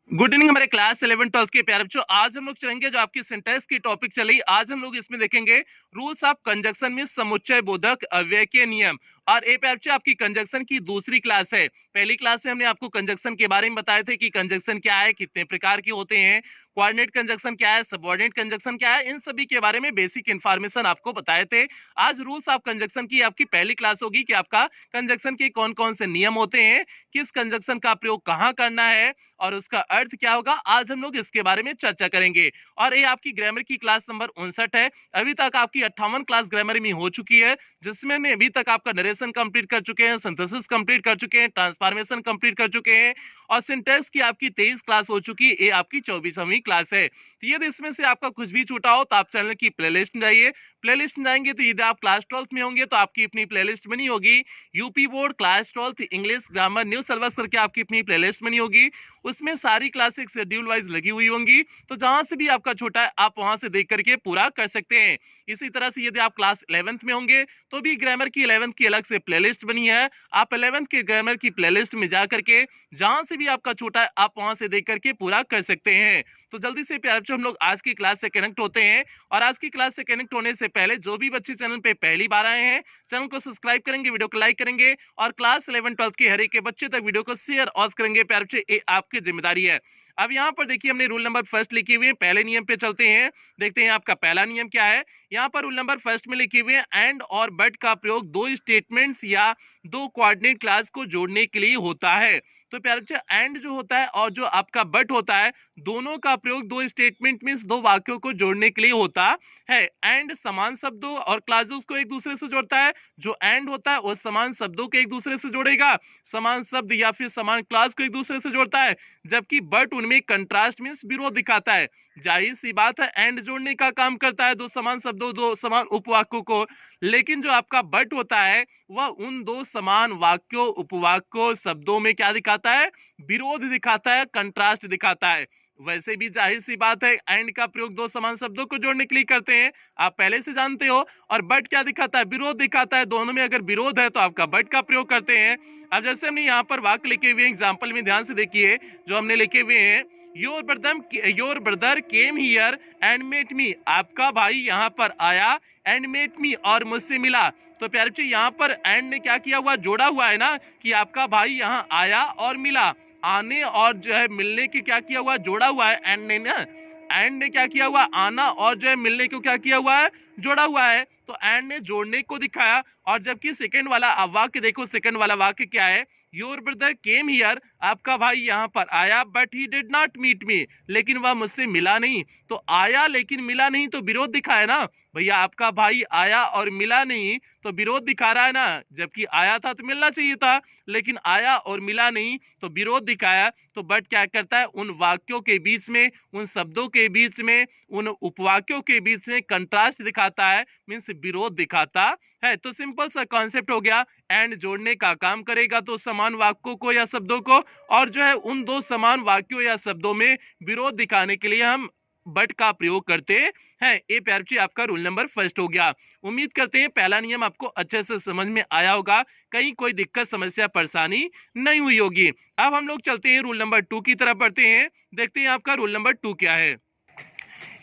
Good evening हमारे class 11 12 के प्यारे बच्चों। आज हम लोग चलेंगे जो आपकी सिंटेक्स की टॉपिक चली। आज हम लोग इसमें देखेंगे रूल्स ऑफ कंजक्शन में समुच्चय बोधक अव्यय के नियम। और ए प्यारे बच्चों आपकी कंजक्शन की दूसरी क्लास है। पहली क्लास में हमने आपको कंजक्शन के बारे में बताए थे कि कंजक्शन क्या है, कितने प्रकार के होते हैं, कोऑर्डिनेट कंजक्शन क्या है, सबऑर्डिनेट कंजक्शन क्या है, इन सभी के बारे में बेसिक इंफॉर्मेशन आपको बताए थे। आज रूल्स ऑफ कंजक्शन की आपकी पहली क्लास होगी कि आपका कंजक्शन के कौन कौन से नियम होते हैं, किस कंजक्शन का प्रयोग कहाँ करना है और उसका अर्थ क्या होगा। आज हम लोग इसके बारे में चर्चा करेंगे। और ये आपकी ग्रामर की क्लास नंबर 59 है। अभी तक आपकी 58 क्लास ग्रामर में हो चुकी है, जिसमें में अभी तक आपका नरेशन कंप्लीट कर चुके हैं, सिंथेसिस कंप्लीट कर चुके हैं, ट्रांसफॉर्मेशन कंप्लीट कर चुके हैं और सिंटेक्स की आपकी 23 क्लास हो चुकी है। ये आपकी 24वीं क्लास है। तो यदि इसमें से आपका कुछ भी छूटा हो तो आप चैनल की प्लेलिस्ट में जाइए। प्लेलिस्ट में जाएंगे तो यदि आप क्लास 12th में होंगे तो आपकी अपनी प्लेलिस्ट बनी होगी। UP board class 12th English grammar new syllabus करके आपकी अपनी प्लेलिस्ट बनी होगी। उसमें सारी क्लासें शेड्यूल वाइज लगी हुई होंगी, तो जहां से भी आपका छोटा है आप वहां से देख करके पूरा कर सकते हैं। इसी तरह से यदि आप क्लास 11th में होंगे तो भी ग्रामर की 11th की अलग से प्लेलिस्ट बनी है। आप 11th के ग्रामर की प्लेलिस्ट में जा करके जहां से भी आपका छोटा है आप वहां से देख करके पूरा कर सकते हैं। तो जल्दी से प्यारे बच्चों हम लोग आज की क्लास से कनेक्ट होते हैं। और आज की क्लास से कनेक्ट होने से पहले जो भी बच्चे चैनल पे पहली बार आए हैं, चैनल को सब्सक्राइब करेंगे, वीडियो को लाइक करेंगे और क्लास 11 12 के हर एक के बच्चे तक वीडियो को शेयर और करेंगे। प्यारे बच्चे ये आपकी जिम्मेदारी है। अब यहाँ पर देखिए हमने रूल नंबर फर्स्ट लिखे हुए हैं। पहले नियम पे चलते हैं, देखते हैं आपका पहला नियम क्या है। यहाँ पर रूल नंबर फर्स्ट में लिखे हुए हैं एंड और बट का प्रयोग दो स्टेटमेंट्स या दो कोऑर्डिनेट क्लास को जोड़ने के लिए होता है। तो प्यारे बच्चे एंड जो होता है और जो आपका बट होता है, दोनों का प्रयोग दो स्टेटमेंट मींस दो वाक्यों को जोड़ने के लिए होता है। एंड समान शब्दों और क्लासेस को एक दूसरे से जोड़ता है। जो एंड होता है वो समान शब्दों को एक दूसरे से जोड़ेगा, समान शब्द या फिर समान क्लास को एक दूसरे से जोड़ता है। जबकि बट उनमें कंट्रास्ट मींस विरोध दिखाता है। जाहिर सी बात है एंड जोड़ने का काम करता है दो समान शब्दों दो समान उपवाक्यों को, लेकिन जो आपका बट होता है वह उन दो समान वाक्यों उपवाक्यों शब्दों में क्या दिखाता है, विरोध दिखाता है, कंट्रास्ट दिखाता है। वैसे भी जाहिर सी बात है एंड का प्रयोग दो समान शब्दों को जोड़ने के लिए करते हैं, आप पहले से जानते हो। और बट क्या दिखाता है, विरोध दिखाता है। दोनों में अगर विरोध है तो आपका बट का प्रयोग करते हैं। अब जैसे हमने यहाँ पर वाक्य लिखे हुए एग्जाम्पल में ध्यान से देखिए, जो हमने लिखे हुए हैं your brother came here and met me, आपका भाई यहाँ पर आया एंड मेट मी और मुझसे मिला। तो प्यारे बच्चे यहाँ पर एंड ने क्या किया हुआ, जोड़ा हुआ है ना कि आपका भाई यहाँ आया और मिला। आने और जो है मिलने की क्या किया हुआ, जोड़ा हुआ है एंड ने ना। एंड ने क्या किया हुआ, आना और जो है मिलने को क्या किया हुआ है, जोड़ा हुआ है। तो एंड ने जोड़ने को दिखाया। और जबकि सेकंड वाला वाक्य देखो, सेकंड वाला वाक्य क्या है, योर ब्रदर केम हियर, आपका भाई यहाँ पर आया but he did not meet me, लेकिन वह मुझसे मिला नहीं। तो आया लेकिन मिला नहीं तो विरोध दिखाया ना भैया, आपका भाई आया और मिला नहीं तो विरोध दिखा रहा है ना। जबकि आया था तो मिलना चाहिए था, लेकिन आया और मिला नहीं तो विरोध दिखाया। तो बट क्या करता है, उन वाक्यों के बीच में, उन शब्दों के बीच में, उन उपवाक्यों के बीच में कंट्रास्ट दिखाता है, मीन्स विरोध दिखाता है। तो सिंपल सा कॉन्सेप्ट हो गया, एंड जोड़ने का काम करेगा तो समान वाक्यों को या शब्दों को, और जो है उन दो समान वाक्यों या शब्दों में विरोध दिखाने के लिए हम बट का प्रयोग करते हैं। ये प्यारे बच्चे आपका रूल नंबर फर्स्ट हो गया। उम्मीद करते हैं पहला नियम आपको अच्छे से समझ में आया होगा, कहीं कोई दिक्कत समस्या परेशानी नहीं हुई होगी। अब हम लोग चलते हैं रूल नंबर 2 की तरफ बढ़ते हैं, देखते हैं आपका रूल नंबर 2 क्या है।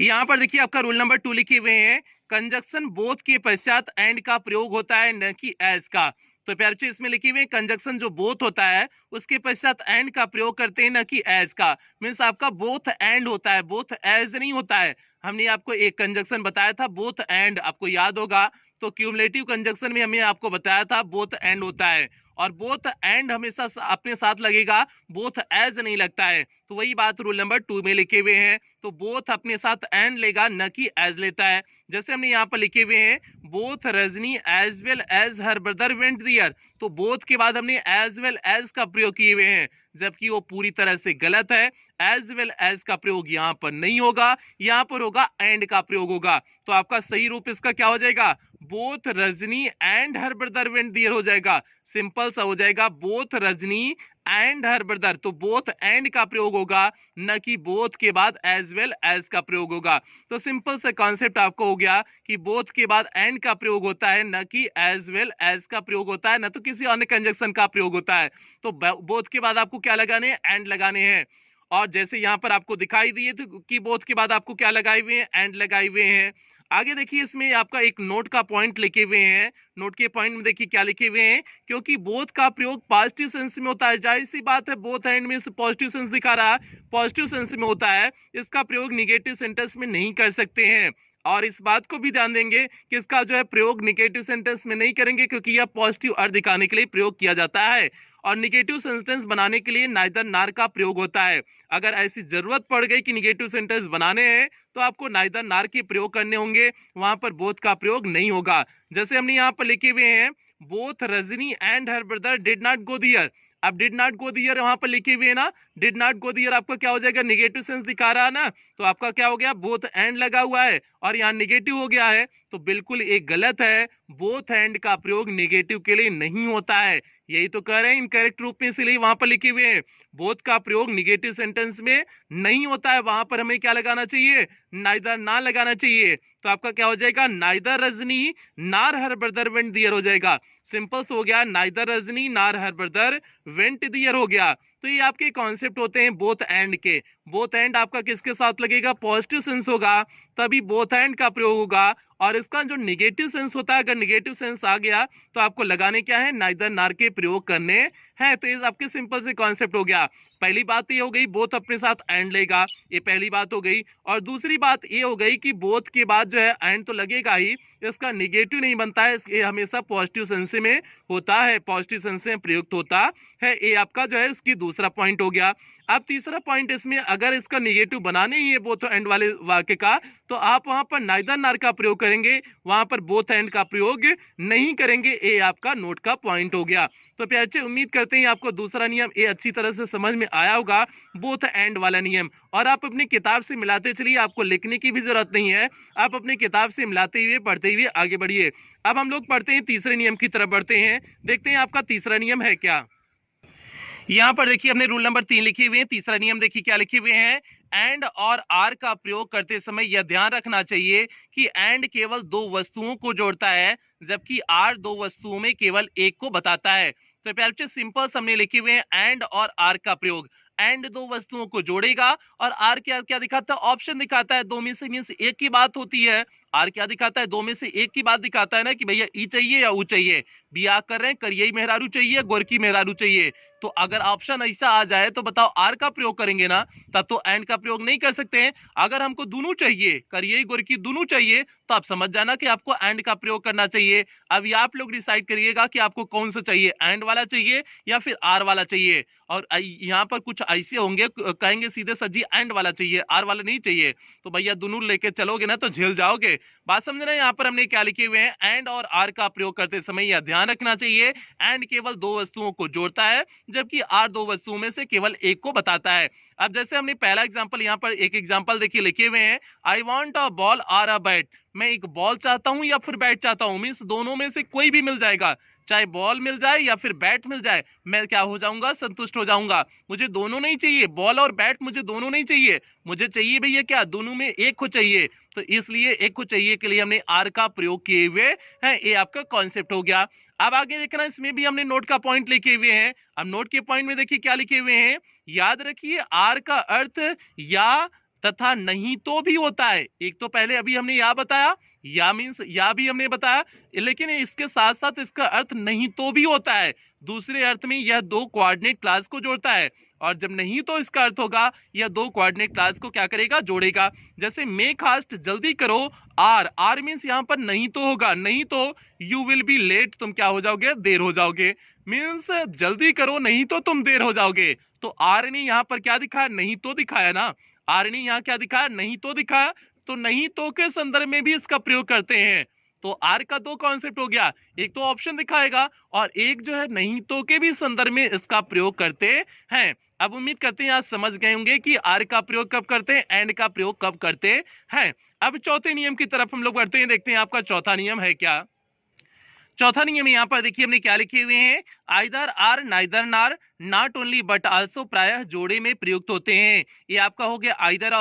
यहाँ पर देखिए आपका रूल नंबर 2 लिखे हुए हैं, कंजक्शन बोथ के पश्चात एंड का प्रयोग होता है न कि एज का। तो प्यारे बच्चे इसमें लिखे हुए कंजक्शन जो बोथ होता है उसके पश्चात एंड का प्रयोग करते हैं न कि एज का। मीन्स आपका बोथ एंड होता है, बोथ एज नहीं होता है। हमने आपको एक कंजक्शन बताया था बोथ एंड, आपको याद होगा। तो क्यूमुलेटिव कंजक्शन में हमने आपको बताया था बोथ एंड होता है, और बोथ एंड हमेशा अपने साथ लगेगा, बोथ एज नहीं लगता है। तो वही बात रूल नंबर 2 में लिखे हुए हैं। तो बोथ अपने साथ एंड लेगा न कि एज लेता है। जैसे हमने यहाँ पर लिखे हुए हैं both Rajni as well as her brother went there, तो बोथ के बाद हमने एज वेल एज का प्रयोग किए हुए हैं, जबकि वो पूरी तरह से गलत है। एज वेल एज का प्रयोग यहाँ पर नहीं होगा, यहाँ पर होगा एंड का प्रयोग होगा। तो आपका सही रूप इसका क्या हो जाएगा, both Rajni and her brother went there हो जाएगा। सिंपल सा हो जाएगा, both Rajni and her brother. तो बोथ एंड का प्रयोग होगा, न कि बोथ के बाद एज वेल एज का प्रयोग होगा। तो सिंपल सा कॉन्सेप्ट आपको हो गया कि बोथ के बाद एंड का प्रयोग होता है, न कि एज वेल एज का प्रयोग होता है, न तो किसी अन्य कंजक्शन का प्रयोग होता है। तो बोथ के बाद आपको क्या लगाने हैं, एंड लगाने हैं। और जैसे यहाँ पर आपको दिखाई दिए तो कि बोथ के बाद आपको क्या लगाए हुए हैं, एंड लगाए हुए हैं। आगे देखिए इसमें आपका एक नोट का पॉइंट लिखे हुए हैं। नोट के पॉइंट में देखिए क्या लिखे हुए हैं, क्योंकि बोथ का प्रयोग पॉजिटिव सेंस में होता है, जाहिर सी बात है बोथ एंड में पॉजिटिव सेंस दिखा रहा है, पॉजिटिव सेंस में होता है, इसका प्रयोग निगेटिव सेंटेंस में नहीं कर सकते हैं। और इस बात को भी ध्यान देंगे कि इसका जो है प्रयोग निगेटिव सेंटेंस में नहीं करेंगे, क्योंकि यह पॉजिटिव अर्थ दिखाने के लिए प्रयोग किया जाता है और निगेटिव सेंटेंस बनाने के लिए नाइदर नार का प्रयोग होता है। अगर ऐसी जरूरत पड़ गई कि निगेटिव सेंटेंस बनाने हैं तो आपको नाइदर नार के प्रयोग करने होंगे, वहां पर बोथ का प्रयोग नहीं होगा। जैसे हमने यहाँ पर लिखे हुए हैं, both Rajni and her brother did not go there. अब डिड नॉट गो दियर वहां पर लिखे हुए हैं ना, डिड नॉट गो दियर आपका क्या हो जाएगा, निगेटिव सेंस दिखा रहा है ना, तो आपका क्या हो गया, बोथ एंड लगा हुआ है और यहाँ निगेटिव हो गया है, तो बिल्कुल एक गलत है। बोथ एंड का प्रयोग निगेटिव के लिए नहीं होता है, यही तो कह रहे हैं इनकरेक्ट रूप में, इसलिए वहां पर लिखे हुए हैं बोथ का प्रयोग निगेटिव सेंटेंस में नहीं होता है। वहां पर हमें क्या लगाना चाहिए, नाइदर ना लगाना चाहिए। तो आपका क्या हो जाएगा, नाइदर रजनी नार हर ब्रदर वेंट दियर हो जाएगा। सिंपल हो गया, नाइदर रजनी नार हर ब्रदर वेंट दियर हो गया। तो ये आपके कॉन्सेप्ट होते हैं बोथ एंड के। बोथ एंड आपका किसके साथ लगेगा, पॉजिटिव सेंस होगा तभी बोथ एंड का प्रयोग होगा। और इसका जो निगेटिव सेंस होता है, अगर निगेटिव सेंस आ गया तो आपको लगाने क्या है, नाइदर नार के प्रयोग करने हैं। तो ये आपके सिंपल से कॉन्सेप्ट हो गया। पहली बात ये हो गई, बोथ अपने साथ एंड लेगा, ये पहली बात हो गई। और दूसरी बात ये हो गई कि बोथ के बाद जो है एंड तो लगेगा ही, इसका निगेटिव नहीं बनता है, ये हमेशा पॉजिटिव सेंस में होता है, पॉजिटिव सेंस में प्रयुक्त होता है। ये आपका जो है इसकी दूसरा पॉइंट हो गया। अब तीसरा पॉइंट इसमें, अगर इसका निगेटिव बनाने ही है बोथ एंड वाले वाक्य का, तो आप वहां पर नाइदर नार का प्रयोग करेंगे, वहां पर बोथ एंड का प्रयोग नहीं करेंगे। ये आपका नोट का पॉइंट हो गया। तो प्यारे बच्चे, उम्मीद करते हैं आपको दूसरा नियम ये अच्छी तरह से समझ में आया होगा, बोथ एंड वाला नियम। और आप अपनी किताब से मिलाते चलिए, आपको लिखने की भी जरूरत नहीं है, आप अपनी किताब से मिलाते हुए पढ़ते हुए आगे बढ़िए। अब हम लोग पढ़ते हैं तीसरे नियम की तरफ बढ़ते हैं, देखते हैं आपका तीसरा नियम है क्या। यहाँ पर देखिए हमने रूल नंबर 3 लिखे हुए हैं। तीसरा नियम देखिए क्या लिखे हुए हैं, एंड और आर का प्रयोग करते समय यह ध्यान रखना चाहिए कि एंड केवल दो वस्तुओं को जोड़ता है, जबकि आर दो वस्तुओं में केवल एक को बताता है। तो प्यारे बच्चे, सिंपल हमने लिखे हुए हैं एंड और आर का प्रयोग। एंड दो वस्तुओं को जोड़ेगा और आर क्या क्या दिखाता है, ऑप्शन दिखाता है, दो में से मींस एक की बात होती है। आर क्या दिखाता है, दो में से एक की बात दिखाता है ना, कि भैया ई चाहिए या ऊ चाहिए, बियाह कर रहे हैं, करियई मेहरारू चाहिए, गोरकी मेहरारू चाहिए। तो अगर ऑप्शन ऐसा आ जाए तो बताओ आर का प्रयोग करेंगे ना, तब तो एंड का प्रयोग नहीं कर सकते हैं। अगर हमको दोनों चाहिए, करियई गोरकी दोनों चाहिए, तो आप समझ जाना कि आपको एंड का प्रयोग करना चाहिए। अब ये आप लोग डिसाइड करिएगा कि आपको कौन सा चाहिए, एंड वाला चाहिए या फिर आर वाला चाहिए। और यहाँ पर कुछ ऐसे होंगे कहेंगे सीधे सजी एंड वाला चाहिए, आर वाला नहीं चाहिए, तो भैया दोनों लेके चलोगे ना तो झेल जाओगे। बात समझ रहे हैं। यहाँ पर हमने क्या लिखे हुए हैं, एंड और आर का प्रयोग करते समय यह ध्यान रखना चाहिए, एंड केवल दो वस्तुओं को जोड़ता है, जबकि आर दो वस्तुओं में से केवल एक को बताता है। अब जैसे हमने पहला एग्जांपल, यहाँ पर एक एग्जांपल देखिए लिखे हुए हैं, आई वांट अ बॉल और अ बैट। मैं एक बॉल चाहता हूं या फिर बैट चाहता हूं, मींस दोनों में से कोई भी मिल जाएगा, चाहे बॉल मिल जाए या फिर बैट मिल जाए, मैं क्या हो जाऊंगा, संतुष्ट हो जाऊंगा। मुझे दोनों नहीं चाहिए, बॉल और बैट मुझे दोनों नहीं चाहिए, मुझे चाहिए भैया क्या, दोनों में एक को चाहिए। तो इसलिए एक को चाहिए के लिए हमने आर का प्रयोग किए हुए हैं। ये आपका कॉन्सेप्ट हो गया। अब आगे देखना, इसमें भी हमने नोट का पॉइंट लिखे हुए हैं। अब नोट के पॉइंट में देखिए क्या लिखे हुए हैं, याद रखिए आर का अर्थ या तथा नहीं तो भी होता है। एक तो पहले अभी हमने या बताया, या मींस या भी हमने बताया, लेकिन इसके साथ साथ इसका अर्थ नहीं तो भी होता है। दूसरे अर्थ में यह दो कोऑर्डिनेट क्लास को जोड़ता है, और जब नहीं तो इसका अर्थ होगा यह दो कोऑर्डिनेट क्लास को क्या करेगा, जोड़ेगा। जैसे मेक फास्ट, जल्दी करो, आर, आर मींस यहाँ पर नहीं तो होगा, नहीं तो यू विल बी लेट, तुम क्या हो जाओगे, देर हो जाओगे, मींस जल्दी करो नहीं तो तुम देर हो जाओगे। तो आर ने यहाँ पर क्या दिखाया, नहीं तो दिखाया ना, आर ने यहाँ क्या दिखाया, नहीं तो दिखाया। तो नहीं तो के संदर्भ में भी इसका प्रयोग करते हैं। तो आर का दो कॉन्सेप्ट हो गया, एक तो ऑप्शन दिखाएगा और एक जो है नहीं तो के भी संदर्भ में इसका प्रयोग करते हैं। अब उम्मीद करते हैं आज समझ गए होंगे कि आर का प्रयोग कब करते हैं, एंड का प्रयोग कब करते हैं। अब चौथे नियम की तरफ हम लोग बढ़ते हैं, देखते हैं आपका चौथा नियम है क्या। चौथा नियम यहाँ पर देखिए हमने क्या लिखे हुए हैं, आइदर आर नाइदर नार, नॉट ओनली बट आल्सो प्रायः जोड़े में प्रयुक्त होते हैं। ये आपका हो गया आइदर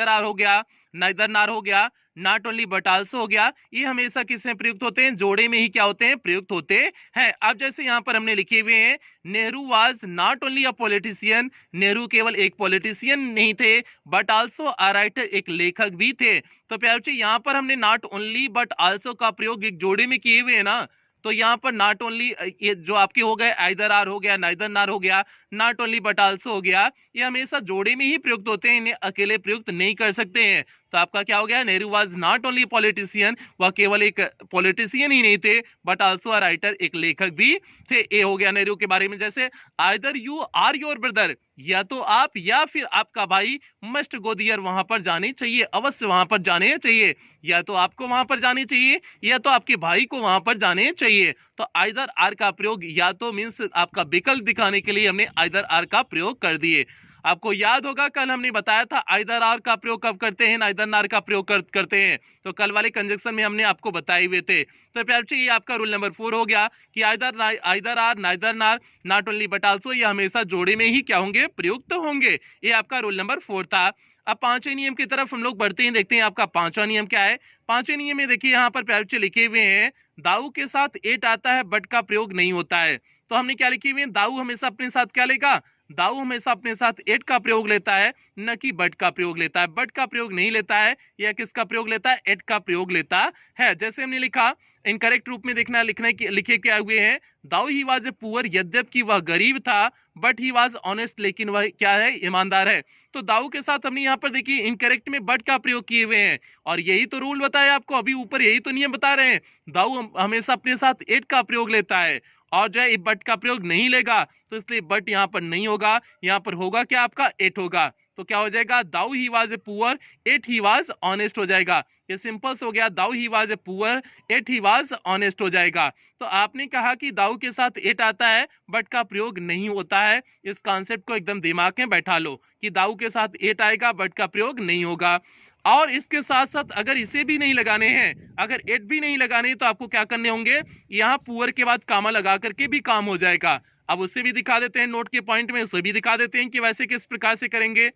आर हो गया, नाइदर नार हो गया, नॉट ओनली बट आल्सो हो गया, ये हमेशा किसमें प्रयुक्त होते हैं, जोड़े में ही क्या होते हैं, प्रयुक्त होते हैं। अब जैसे यहाँ पर हमने लिखे हुए हैं Nehru was not only a politician, Nehru केवल एक पॉलिटिशियन नहीं थे बट आल्सो अ राइटर, एक लेखक भी थे। तो प्यारे बच्चों यहाँ पर हमने नॉट ओनली बट आल्सो का प्रयोग एक जोड़े में किए हुए हैं ना, तो यहाँ पर नॉट ओनली ये जो आपके हो गए आइदर आर हो गया, नाइदर नार हो गया, नॉट ओनली बट आल्सो हो गया, ये हमेशा जोड़े में ही प्रयुक्त होते हैं, इन्हें अकेले प्रयुक्त नहीं कर सकते हैं। तो आपका क्या हो गया, Nehru was not only politician, वह केवल एक पॉलिटिशियन ही नहीं थे बट आल्सो अ राइटर, एक लेखक भी थे। ये हो गया नेहरू के बारे में। जैसे either you or your brother, या तो आप या फिर आपका भाई मस्ट गो देयर, वहां पर जाने चाहिए, अवश्य वहां पर जाने चाहिए, या तो आपको वहां पर जाने चाहिए या तो आपके भाई को वहां पर जाने चाहिए। तो आइदर आर का प्रयोग या तो मीन्स आपका विकल्प दिखाने के लिए हमने आइदर आर का प्रयोग कर दिए। आपको याद होगा कल हमने बताया था आइदर आर का प्रयोग कब करते हैं, नाइदर नार का प्रयोग करते हैं, तो कल वाले कंजक्शन में हमने आपको बताए हुए थे। तो प्यार बच्चों ये आपका रूल नंबर 4 हो गया कि आइदर आर, नाइदर नार, नॉट ओनली बट आल्सो, ये हमेशा जोड़े में ही क्या होंगे, प्रयुक्त होंगे। ये आपका रूल नंबर 4 था। अब पांचवें नियम की तरफ हम लोग बढ़ते हैं, देखते हैं आपका पांचवा नियम क्या है। पांचवें नियम में देखिए यहाँ पर प्यार बच्चों लिखे हुए हैं दाऊ के साथ एट आता है बट का प्रयोग नहीं होता है। तो हमने क्या लिखे हुए हैं, दाऊ हमेशा अपने साथ क्या लेगा, दाऊ हमेशा अपने साथ एट का प्रयोग लेता है, न कि बट का प्रयोग लेता है। बट का प्रयोग नहीं लेता है, या किसका प्रयोग लेता है, एट का प्रयोग लेता है। जैसे हमने लिखा इनकरेक्ट रूप में देखना, लिखे क्या हुए हैं, though he was a poor, यद्यपि वह गरीब था, बट ही वाज ऑनेस्ट, लेकिन वह क्या है, ईमानदार है। तो दाऊ के साथ हमने यहाँ पर देखिए इनकरेक्ट में बट का प्रयोग किए हुए हैं, और यही तो रूल बताया आपको अभी ऊपर, यही तो नियम बता रहे हैं, दाऊ हमेशा अपने साथ एट का प्रयोग लेता है और जो है बट का प्रयोग नहीं लेगा, तो इसलिए बट यहाँ पर नहीं होगा, यहाँ पर होगा क्या, आपका एट होगा। तो क्या हो जाएगा, though he was a poor, yet he was honest हो जाएगा। ये सिंपल हो गया, though he was a poor, yet he was honest हो जाएगा। तो आपने कहा कि दाऊ के साथ एट आता है बट का प्रयोग नहीं होता है, इस कॉन्सेप्ट को एकदम दिमाग में बैठा लो कि दाऊ के साथ एट आएगा बट का प्रयोग नहीं होगा। और इसके साथ साथ अगर इसे भी नहीं लगाने हैं, अगर एट भी नहीं लगाने, तो आपको क्या करने होंगे, यहाँ पुअर के बाद कामा लगा करके भी काम हो जाएगा। अब उसे भी दिखा देते हैं नोट के पॉइंट में, उसे भी दिखा देते हैं कि वैसे किस प्रकार से करेंगे।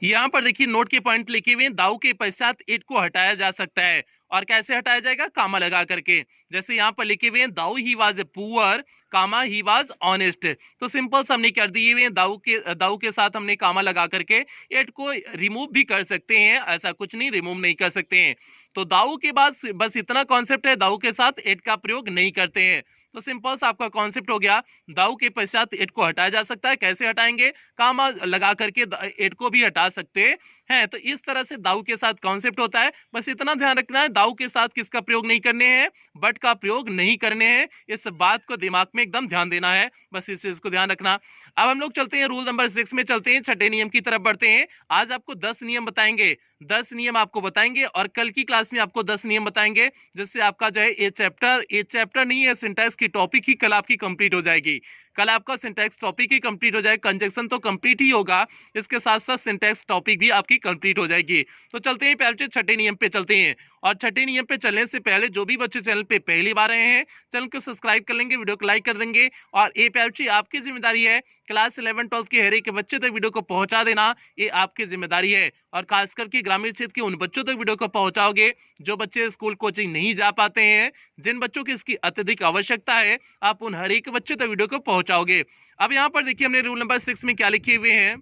यहाँ पर देखिए नोट के पॉइंट लिखे हुए हैं, दाऊ के पश्चात एट को हटाया जा सकता है, और कैसे हटाया जाएगा, कामा लगा करके। जैसे यहाँ पर लिखे हुए हैं though he was a poor, comma he was honest, तो सिंपल से हमने कर दिए हुए हैं, दाऊ के साथ हमने कामा लगा करके एट को रिमूव भी कर सकते हैं, ऐसा कुछ नहीं रिमूव नहीं कर सकते हैं। तो दाऊ के बाद बस इतना कॉन्सेप्ट है, दाऊ के साथ एट का प्रयोग नहीं करते हैं। तो सिंपल सा आपका कॉन्सेप्ट हो गया, दाऊ के पश्चात एट को हटाया जा सकता है, कैसे हटाएंगे, कामा लगा करके एट को भी हटा सकते हैं। तो इस तरह से दाऊ के साथ कॉन्सेप्ट होता है, बस इतना ध्यान रखना है, दाऊ के साथ किसका प्रयोग नहीं करने हैं, बट का प्रयोग नहीं करने हैं। इस बात को दिमाग में एकदम ध्यान देना है, बस इस चीज को ध्यान रखना। अब हम लोग चलते हैं रूल नंबर 6 में, चलते हैं छठे नियम की तरफ बढ़ते हैं। आज आपको 10 नियम बताएंगे, 10 नियम आपको बताएंगे, और कल की क्लास में आपको 10 नियम बताएंगे, जिससे आपका जो है ये चैप्टर नहीं है, सिंटैक्स की टॉपिक ही कल आपकी कंप्लीट हो जाएगी। कल आपका सिंटैक्स टॉपिक ही कंप्लीट हो जाएगा, कंजक्शन तो कंप्लीट ही होगा, इसके साथ साथ सिंटैक्स टॉपिक भी आपकी कंप्लीट हो जाएगी। तो चलते हैं प्यारे बच्चे, छठे नियम पे चलते हैं। और छठे नियम पे चलने से पहले जो भी बच्चे चैनल पे पहली बार आए हैं, चैनल को सब्सक्राइब कर लेंगे, वीडियो को लाइक कर देंगे। और ये प्यारे बच्चे आपकी जिम्मेदारी है, क्लास 11 12 के हर एक बच्चे तक वीडियो को पहुंचा देना, ये आपकी जिम्मेदारी है। और खास करके ग्रामीण क्षेत्र के उन बच्चों तक वीडियो को पहुंचाओगे जो बच्चे स्कूल कोचिंग नहीं जा पाते हैं, जिन बच्चों की इसकी अत्यधिक आवश्यकता है, आप उन हर एक बच्चे तक वीडियो को पहुंचाओगे। अब यहाँ पर देखिए हमने रूल नंबर 6 में क्या लिखे हुए हैं,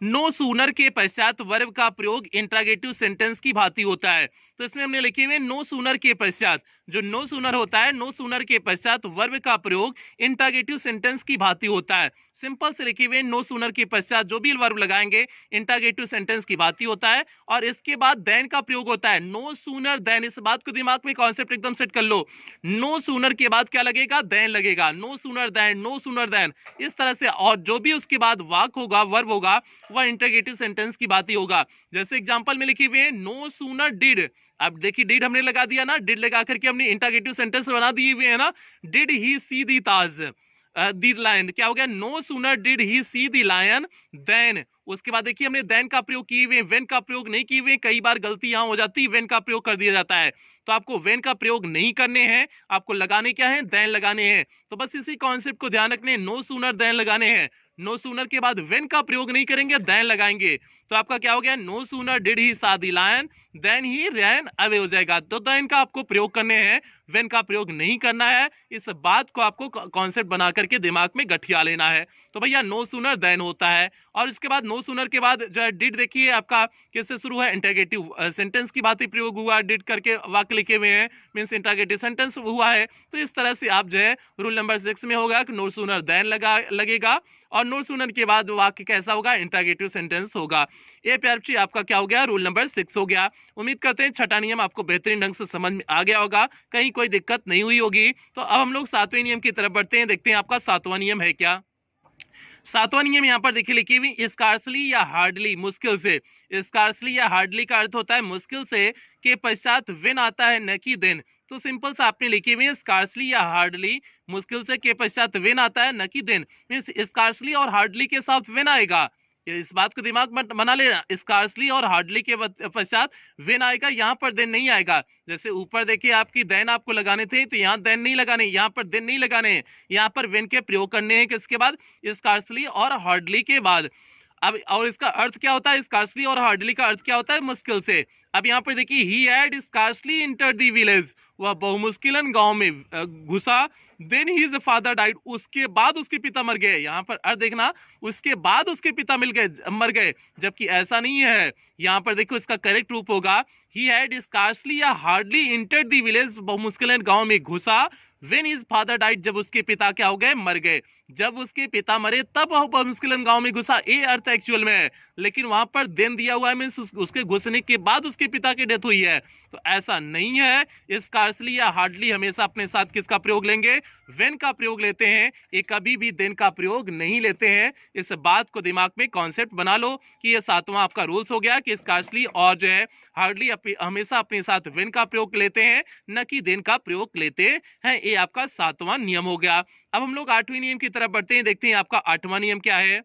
नो सूनर के पश्चात वर्ब का प्रयोग इंट्रागेटिव सेंटेंस की भांति होता है। तो इसमें हमने लिखे हुए नो सूनर के पश्चात, जो नो सूनर होता है, नो सूनर के पश्चात वर्ब का प्रयोग इंट्रागेटिव सेंटेंस की भांति होता है। सिंपल से लिखे हुए नो सूनर के पश्चात जो भी वर्ब लगाएंगे इंट्रागेटिव सेंटेंस की भांति होता है, और इसके बाद देन का प्रयोग होता है, नो सूनर देन। इस बात को दिमाग में कॉन्सेप्ट एकदम सेट कर लो, नो सूनर के बाद क्या लगेगा, देन लगेगा, no sooner than, no sooner than, इस तरह से। और जो भी उसके बाद वाक होगा, वर्ब होगा, वह इंट्रोगेटिव सेंटेंस की बात ही होगा। जैसे एग्जांपल में लिखे हुए हैं नो सूनर डिड, अब देखिए डिड हमने लगा दिया ना, डिड लगा करके हमने इंट्रोगेटिव सेंटेंस बना दिए हुए हैं ना, did he see the Taj the lion, क्या हो गया, no sooner did he see the lion than. उसके बाद देखिए हमने देन का प्रयोग किए हुए, वेन का प्रयोग नहीं किए हुए, कई बार गलती यहां हो जाती है, वेन का प्रयोग कर दिया जाता है। तो आपको वेन का प्रयोग नहीं करने हैं, आपको लगाने क्या है, देन लगाने हैं। तो बस इसी कॉन्सेप्ट को ध्यान रखने, नो सूनर देन लगाने हैं, नो सूनर के बाद वेन का प्रयोग नहीं करेंगे, देन लगाएंगे। तो आपका क्या हो गया, no sooner did he saw the lion than he ran away हो जाएगा। तो देन का आपको प्रयोग करने हैं, वेन का प्रयोग नहीं करना है। इस बात को आपको कॉन्सेप्ट बना करके दिमाग में गठिया लेना है। तो भैया नो सूनर देन होता है, और इसके बाद नो सूनर के बाद जो है डिड, देखिए आपका किससे शुरू है, इंटरगेटिव सेंटेंस की बात ही प्रयोग हुआ, डिड करके वाक्य लिखे हुए हैं, मींस इंटरगेटिव सेंटेंस हुआ है। तो इस तरह से आप जो है रूल नंबर 6 में होगा कि नो सूनर देन लगेगा, और नो सूनर के बाद वाक्य कैसा होगा, इंटरगेटिव सेंटेंस होगा। ये प्यार बच्चे आपका क्या हो गया, रूल नंबर 6 हो गया। उम्मीद करते हैं छठा नियम आपको बेहतरीन ढंग से समझ में आ गया होगा, कहीं कोई दिक्कत नहीं हुई होगी। तो अब हम लोग 7वें नियम की तरफ बढ़ते हैं, देखते हैं आपका 7वां नियम है क्या। 7वां नियम यहाँ पर देखिए लिखी हुई, स्कार्सली या हार्डली, मुश्किल से। स्कार्सली या हार्डली का अर्थ होता है मुश्किल से के पश्चात विन आता है, न कि देन। तो सिंपल सा आपने लिखी हुई है, स्कार्सली या हार्डली, मुश्किल से के पश्चात विन आता है, न कि देन। मींस स्कार्सली और हार्डली के साथ विन आएगा, इस बात को दिमाग में बना लेना। स्कार्सली और हार्डली के पश्चात विन आएगा, यहाँ पर देन नहीं आएगा। जैसे ऊपर देखिए आपकी देन आपको लगाने थे, तो यहाँ देन नहीं लगाने, यहाँ पर देन नहीं लगाने, यहाँ पर विन के प्रयोग करने हैं। किसके बाद, स्कार्सली और हार्डली के बाद। अब और इसका अर्थ क्या होता है, स्कार्सली और हार्डली का अर्थ क्या होता है, मुश्किल से। अब यहाँ पर देखिए, he had scarcely entered the village, वह बहुमुश्किलन गांव में घुसा, देन हिज फादर डाइड, उसके बाद उसके पिता मर गए। यहाँ पर अर्थ देखना, उसके बाद उसके पिता मर गए, जबकि ऐसा नहीं है। यहाँ पर देखो इसका करेक्ट रूप होगा, ही हैड स्कार्सली या हार्डली एंटर्ड द विलेज, बहुमुश्किलन गांव में घुसा, व्हेन हिज फादर डाइड, जब उसके पिता क्या हो गए, मर गए। जब उसके पिता मरे तब वह मुश्किलन गांव में घुसा, ये अर्थ एक्चुअल में है, लेकिन वहां पर देन दिया हुआ है, मींस उसके घुसने के बाद उसके पिता की डेथ हुई है। तो ऐसा नहीं है। स्कार्सली या हार्डली हमेशा अपने साथ किसका प्रयोग लेंगे, व्हेन का प्रयोग लेते हैं, ये कभी भी देन का प्रयोग नहीं लेते हैं। इस बात को दिमाग में कॉन्सेप्ट बना लो कि ये 7वां आपका रूल्स हो गया कि स्कार्सली और जो है हार्डली हमेशा अपने साथ व्हेन का प्रयोग लेते हैं, न कि देन का प्रयोग लेते हैं। ये आपका 7वां नियम हो गया। अब हम लोग 8वें नियम की तरफ बढ़ते हैं, देखते हैं आपका 8वां नियम क्या है।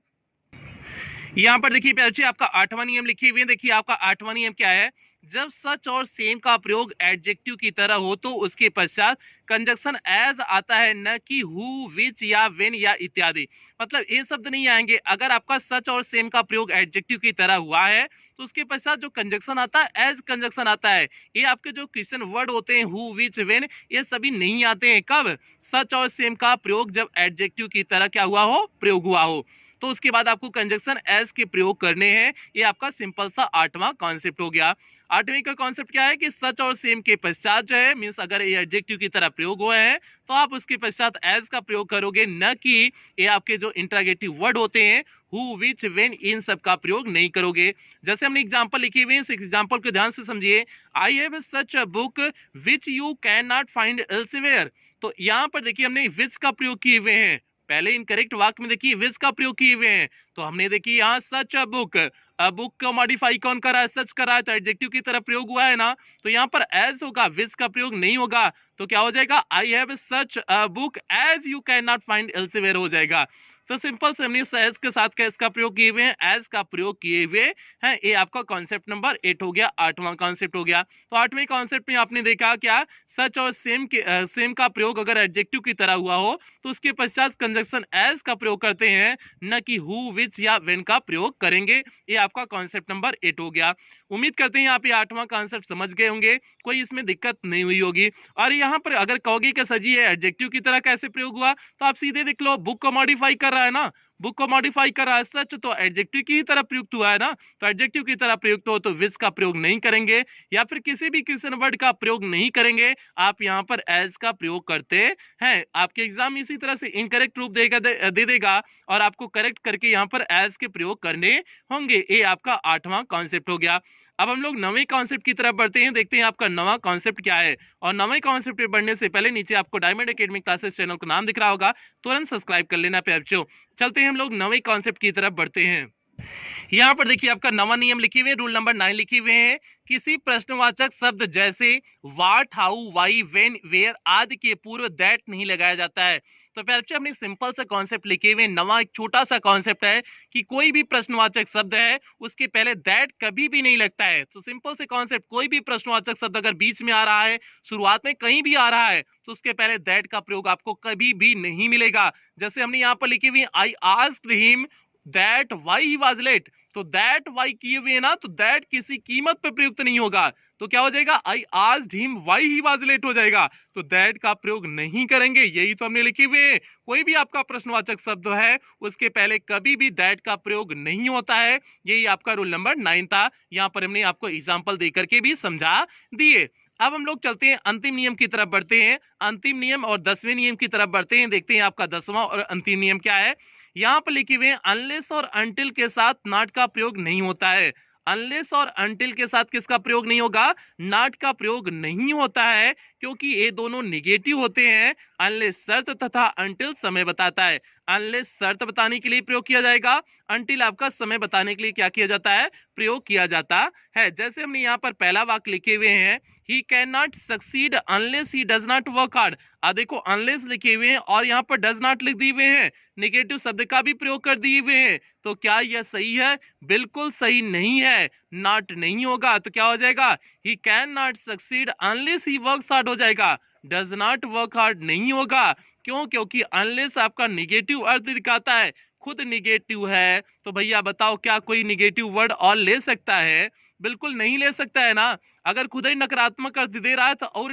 यहाँ पर देखिए प्यारे, आपका 8वां नियम लिखे हुए हैं। देखिए आपका 8वां नियम क्या है, जब सच और सेम का प्रयोग एडजेक्टिव की तरह हो तो उसके पश्चात कंजक्शन एज आता है, न कि हु, विच या व्हेन या इत्यादि। मतलब ये शब्द नहीं आएंगे। अगर आपका सच और सेम का प्रयोग एडजेक्टिव की तरह हुआ है तो उसके पश्चात जो कंजक्शन आता है, एज कंजक्शन आता है। ये आपके जो क्वेश्चन वर्ड होते हैं, हु, विच, व्हेन, ये सभी नहीं आते हैं। कब, सच और सेम का प्रयोग जब एडजेक्टिव की तरह क्या हुआ हो, प्रयोग हुआ हो, तो उसके बाद आपको कंजक्शन एज के प्रयोग करने हैं। ये आपका सिंपल सा 8वां कॉन्सेप्ट हो गया। 8वें का कॉन्सेप्ट क्या है कि सच और सेम के पश्चात जो है, मींस अगर ये एडजेक्टिव की तरह प्रयोग हुए हैं तो आप उसके पश्चात एज का प्रयोग करोगे, न कि ये आपके जो इंटरोगेटिव वर्ड होते हैं, हु, विच, व्हेन, इन सब का प्रयोग नहीं करोगे। जैसे हमने एग्जांपल लिखे हुए हैं, इस एग्जांपल को ध्यान से समझिए। आई have such a book which you can not find elsewhere. तो यहाँ पर देखिए हमने विच का प्रयोग किए हुए हैं, पहले इनकरेक्ट वाक्य में देखिए विच का प्रयोग किए हुए हैं। तो हमने देखिए यहाँ सच अ बुक, बुक का मॉडिफाई कौन करा है, सच करा है, तो एडजेक्टिव की तरह प्रयोग हुआ है ना। तो यहाँ पर एज होगा, विच का प्रयोग नहीं होगा। तो क्या हो जाएगा, I have such a book as you can not find elsewhere हो जाएगा। तो सिंपल से हमने एज के साथ कैस का प्रयोग किए हुए हैं, एज का प्रयोग किए हुए हैं। ये आपका कॉन्सेप्ट नंबर 8 हो गया, 8वां कॉन्सेप्ट हो गया। तो 8वें कॉन्सेप्ट में आपने देखा क्या, सच और सेम का प्रयोग अगर एडजेक्टिव की तरह हुआ हो तो उसके पश्चात कंजक्शन एज का प्रयोग करते हैं, न कि हु, विच या व्हेन का प्रयोग करेंगे। ये आपका कॉन्सेप्ट नंबर 8 हो गया। उम्मीद करते हैं आप ये 8वां कॉन्सेप्ट समझ गए होंगे, कोई इसमें दिक्कत नहीं हुई होगी। और यहाँ पर अगर कहोगे कि सर जी ये एडजेक्टिव की तरह कैसे प्रयोग हुआ, तो आप सीधे देख लो, बुक को मॉडिफाई कर रहा है ना, बुक को मॉडिफाई कर रहा है, सच तो एडजेक्टिव की ही तरह प्रयुक्त हुआ है ना। तो एडजेक्टिव की तरह प्रयुक्त हो तो विच का प्रयोग नहीं करेंगे, या फिर किसी भी क्वेश्चन वर्ड का प्रयोग नहीं करेंगे, आप यहाँ पर एज का प्रयोग करते हैं। आपके एग्जाम इसी तरह से इनकरेक्ट रूप दे देगा और आपको करेक्ट करके यहाँ पर एज के प्रयोग करने होंगे। ये आपका 8वां कॉन्सेप्ट हो गया। अब हम लोग 9वें कॉन्सेप्ट की तरफ बढ़ते हैं, देखते हैं आपका 9वां कॉन्सेप्ट क्या है। और 9वें कॉन्सेप्ट पे बढ़ने से पहले नीचे आपको डायमंड एकेडमी क्लासेस चैनल का नाम दिख रहा होगा, तुरंत सब्सक्राइब कर लेना पे बच्चों। चलते हैं हम लोग 9वें कॉन्सेप्ट की तरफ बढ़ते हैं। यहाँ पर देखिए आपका 9वां नियम लिखे हुए, रूल नंबर 9 लिखे हुए हैं, किसी प्रश्नवाचक शब्द जैसे what, how, why, when, where आदि के पूर्व दैट नहीं लगाया जाता है। तो प्यारे बच्चे अपने सिंपल सा कॉन्सेप्ट लिखे हुए, 9वां एक छोटा सा कॉन्सेप्ट है कि कोई भी प्रश्नवाचक शब्द है उसके पहले दैट कभी भी नहीं लगता है। तो सिंपल से कॉन्सेप्ट, कोई भी प्रश्नवाचक शब्द अगर बीच में आ रहा है, शुरुआत में कहीं भी आ रहा है, तो उसके पहले दैट का प्रयोग आपको कभी भी नहीं मिलेगा। जैसे हमने यहाँ पर लिखी हुई, I asked him that why he was late. तो दैट वाई किए हुए ना, तो दैट किसी कीमत पे प्रयुक्त नहीं होगा, तो क्या हो जाएगा, I asked him why he was late हो जाएगा, तो दैट का प्रयोग नहीं करेंगे। यही तो हमने लिखे हुए हैं। कोई भी आपका प्रश्नवाचक शब्द है उसके पहले कभी भी दैट का प्रयोग नहीं होता है। यही आपका रूल नंबर 9 था। यहाँ पर हमने आपको एग्जाम्पल देकर के भी समझा दिए। अब हम लोग चलते हैं अंतिम नियम की तरफ बढ़ते हैं। अंतिम नियम और 10वें नियम की तरफ बढ़ते हैं। देखते हैं आपका 10वां और अंतिम नियम क्या है। यहाँ पर लिखे हुए हैं अनलेस और अनटिल के साथ नॉट का प्रयोग नहीं होता है। अनलेस और अनटिल के साथ किसका प्रयोग नहीं होगा, नॉट का प्रयोग नहीं होता है, क्योंकि ये दोनों निगेटिव होते हैं। अनलेस शर्त तथा अनटिल समय बताता है। अनलेस शर्त बताने के लिए प्रयोग किया जाएगा, अनटिल आपका समय बताने के लिए क्या किया जाता है, प्रयोग किया जाता है। जैसे हमने यहाँ पर पहला वाक्य लिखे हुए हैं, he can not succeed unless he does not work hard. देखो अनलेस लिखे हुए हैं और यहाँ पर डज नॉट लिख दिए हुए हैं, निगेटिव शब्द का भी प्रयोग कर दिए हुए हैं, तो क्या यह सही है, बिल्कुल सही नहीं है। नॉट नहीं होगा तो क्या हो जाएगा, he can not succeed unless he works hard हो जाएगा। डज नॉट वर्क हार्ड नहीं होगा, क्यों, क्योंकि अनलेस आपका निगेटिव अर्थ दिखाता है, खुद निगेटिव है, तो भैया बताओ क्या कोई निगेटिव वर्ड और ले सकता है, बिल्कुल नहीं ले सकता है ना। अगर खुद ही नकारात्मक अर्थ दे रहा है तो और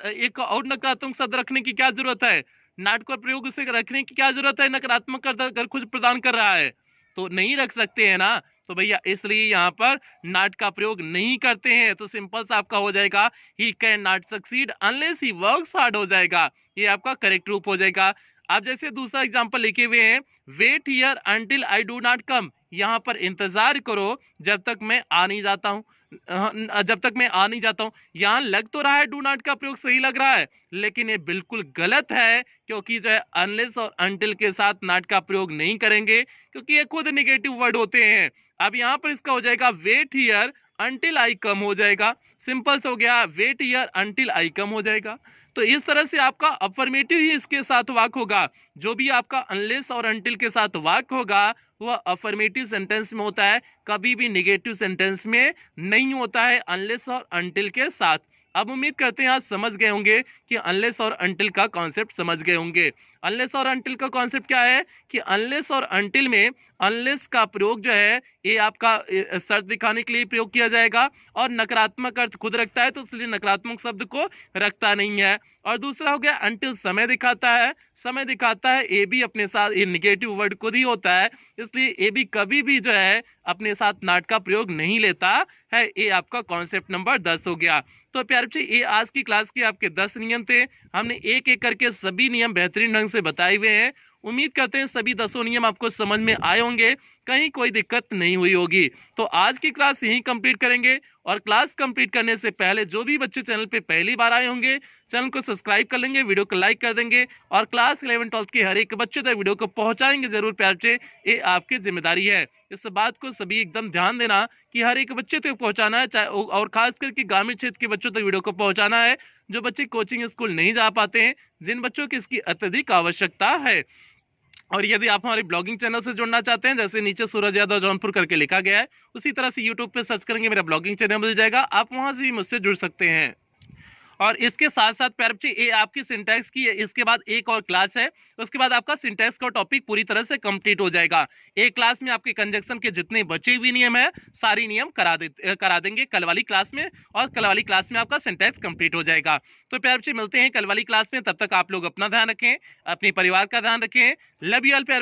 एक और नकारात्मक शब्द रखने की क्या जरूरत है, नॉट का प्रयोग से रखने की क्या जरूरत है, नकारात्मक अर्थ अगर खुद प्रदान कर रहा है तो नहीं रख सकते हैं ना। तो भैया इसलिए यहाँ पर नॉट का प्रयोग नहीं करते हैं, तो सिंपल सा आपका हो जाएगा he can not succeed unless he works hard हो जाएगा, ये आपका करेक्ट रूप हो जाएगा। आप जैसे दूसरा एग्जांपल लिखे हुए हैं, wait here until I do not come, यहाँ पर इंतजार करो जब तक मैं आ नहीं जाता हूँ। जब तक मैं आ नहीं जाता हूँ, यहाँ लग तो रहा है डू नॉट का प्रयोग सही लग रहा है, लेकिन ये बिल्कुल गलत है, क्योंकि जो है अनलेस और अंटिल के साथ नॉट का प्रयोग नहीं करेंगे, क्योंकि ये खुद निगेटिव वर्ड होते हैं। अब यहाँ पर इसका हो जाएगा वेट हियर अंटिल आई कम हो जाएगा, सिंपल से हो गया, वेट हियर अंटिल आई कम हो जाएगा। तो इस तरह से आपका अफर्मेटिव ही इसके साथ वाक्य होगा। जो भी आपका अनलेस और अंटिल के साथ वाक्य होगा वह अफर्मेटिव सेंटेंस में होता है, कभी भी निगेटिव सेंटेंस में नहीं होता है अनलेस और अंटिल के साथ। अब उम्मीद करते हैं आप समझ गए होंगे कि अनलेस और अंटिल का कॉन्सेप्ट समझ गए होंगे। अनलेस और अंटिल का कॉन्सेप्ट क्या है कि अनलेस और अंटिल में अनलेस का प्रयोग जो है ये आपका शर्त दिखाने के लिए प्रयोग किया जाएगा, और नकारात्मक अर्थ खुद रखता है तो इसलिए नकारात्मक शब्द को रखता नहीं है। और दूसरा हो गया अंटिल समय दिखाता है, समय दिखाता है, ये भी अपने साथ ये निगेटिव वर्ड खुद ही होता है, इसलिए ये भी कभी भी जो है अपने साथ नॉट का प्रयोग नहीं लेता है। ये आपका कॉन्सेप्ट नंबर 10 हो गया। तो प्यारे बच्चे ये आज की क्लास के आपके 10 नियम थे। हमने एक एक करके सभी नियम बेहतरीन ढंग से बताए हुए हैं। उम्मीद करते हैं सभी 10 नियम आपको समझ में आए होंगे, कहीं कोई दिक्कत नहीं हुई होगी। तो आज की क्लास यहीं कंप्लीट करेंगे, और क्लास कंप्लीट करने से पहले जो भी बच्चे चैनल पे पहली बार आए होंगे चैनल को सब्सक्राइब कर लेंगे, वीडियो को लाइक कर देंगे, और क्लास 11-12 के हर एक बच्चे तक वीडियो को पहुंचाएंगे जरूर प्यारे बच्चे, ये आपकी जिम्मेदारी है। इस बात को सभी एकदम ध्यान देना कि हर एक बच्चे तक पहुंचाना है, चाहे और खास करके ग्रामीण क्षेत्र के बच्चों तक वीडियो को पहुंचाना है, जो बच्चे कोचिंग स्कूल नहीं जा पाते हैं, जिन बच्चों की इसकी अत्यधिक आवश्यकता है। और यदि आप हमारे ब्लॉगिंग चैनल से जुड़ना चाहते हैं, जैसे नीचे सूरज यादव जौनपुर करके लिखा गया है, उसी तरह से यूट्यूब पे सर्च करेंगे मेरा ब्लॉगिंग चैनल मिल जाएगा, आप वहां से भी मुझसे जुड़ सकते हैं। और इसके साथ साथ प्यारे बच्चे ये आपकी सिंटैक्स की इसके बाद एक और क्लास है, उसके बाद आपका सिंटैक्स का टॉपिक पूरी तरह से कंप्लीट हो जाएगा। एक क्लास में आपके कंजक्शन के जितने बचे हुए नियम है सारी नियम करा देंगे कल वाली क्लास में, और कल वाली क्लास में आपका सिंटैक्स कंप्लीट हो जाएगा। तो प्यारे बच्चे मिलते हैं कल वाली क्लास में, तब तक आप लोग अपना ध्यान रखें, अपने परिवार का ध्यान रखें। लव यू ऑल प्यारे।